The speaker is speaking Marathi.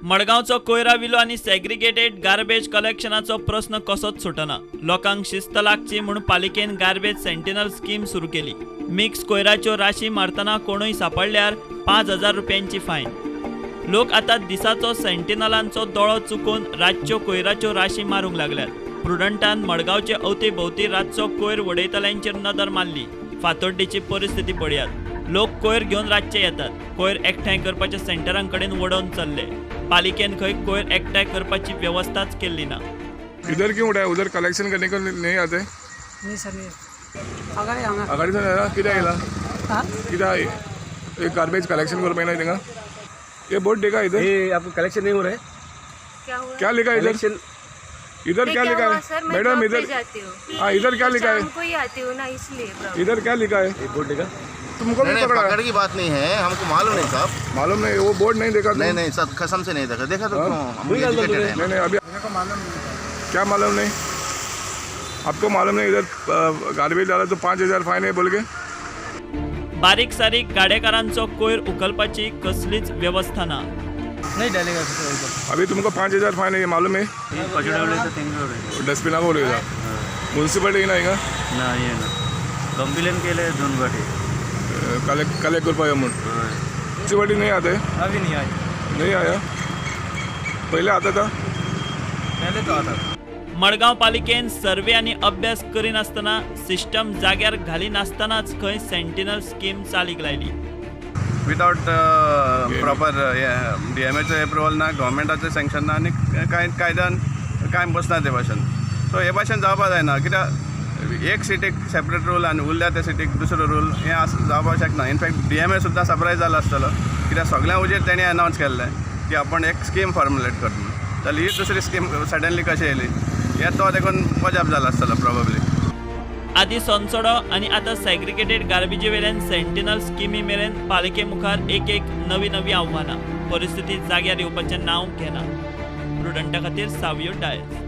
मडगावचो कोयरा विलो आनी सॅग्रिगेटेड गार्बेज कलेक्शनाचो प्रश्न कसोच सुटना। लोकांक शिस्त लागची म्हूण पालिकेन गार्बेज सेंटिनल स्कीम सुरू केली। मिक्स कोयराच्यो राशी मारतना कोणूय सांपडल्यार 5,000 रुपयांची फायन। लोक आता दिसाचो सेंटिनलांचो दोळो चुकोवन रातच्यो कोयराच्यो राशी मारूंक लागल्यात। प्रुडंटान मडगावचे अवतीभोवती रातचो कोयर उडयतल्यांचेर नदर मारली। फातोड्डेची परिस्थिती पळयात। लोक कोयर घेवन रातचे येतात। कोयर एकठांय करपाच्या सेंटरां कडेन वडोवन चल्ले। पालिकेन खंय कोयर एकठांय करपाची व्यवस्थाच केल्ली ना। इधर क्यों उड़ा है? उधर कलेक्शन करने को नहीं आते? नहीं सर, नहीं आगाड़ी से ना किधर गेला? हाँ किधर ये गार्बेज कलेक्शन कर पाइना देगा? ये बोर्ड देखा इधर? ये आपको कलेक्शन नहीं हो रहा है? क्या लिखा इधर? इधर क्या लिखा है? सर, मैं मैडम जॉब इधर पे जाती हूँ। हाँ इधर क्या लिखा है? शाम को ही आती हूँ ना, इसलिए प्रॉब्लम। इधर क्या लिखा है? ये बोर्ड देखा? तुमको भी नहीं, पकड़ा? पकड़ की बात नहीं है, हमको मालूम नहीं साहब। मालूम नहीं, वो बोर्ड नहीं देखा? नहीं नहीं सब कसम से नहीं देखा। देखा तो क्यों? हम वही गल educated हैं। नहीं अभी क्या मालूम नहीं? आपको मालूम नहीं इधर गार्बेज डाला तो 5,000 फाइन है बोल के? बारीक सारीक गाडेकारांचो कोयर उखलपाची कसलीच व्यवस्था ना। नहीं डालेगा तो अभी तुमको 5,000 फाइन है, ये मालूम है? डस्टबिन को लेगा म्युन्सिपालिटी नाही का? नाही आहे ना, कंप्लेन केले 2 गाठी। कलेक्ट कर पाया म्हणून म्युन्सिपालिटी नहीं आते? अभी नहीं आई। नहीं आया, पहले आता था। पहले तो आता था। मडगाव पालिकेन सर्वे आनी अभ्यास करिनासतना सिस्टम जाग्यार घालिनासतनाच खंय सेंटिनल स्कीम चालीक लायली। विदाउट प्रॉपर DMAचो एप्रुवल ना, गव्हर्मेंटाचें सँक्शन ना, आनी कायद्यान कांय बसना ते भाशेन। सो हे भाशेन जावपा जायना, कित्याक एक सिटीक सेपरेट रूल आनी उरल्या त्या सिटीक दुसरो रूल हें जावपाक शकना। इनफॅक्ट DMA सुद्दां सरप्रायज जालो आसतलो, कित्याक सगळ्यां उजेर तेणी अनावन्स केल्लें की आपण एक स्कीम फॉर्मुलेट करता। जाल्यार ही दुसरी स्कीम सडनली कशी येयली हे तो देखून पजाप जालो आसतलो प्रॉबेबली। आदी सोनसोडो आनी आतां सॅग्रिगेटेड गार्बेजी वेल्यान सेंटिनल स्किमी मेरेन पालिके मुखार एक नवी आव्हानां। परिस्थिती जाग्यार येवपाचें नांव घेना। प्रुडंटा खातीर सावयो डायस।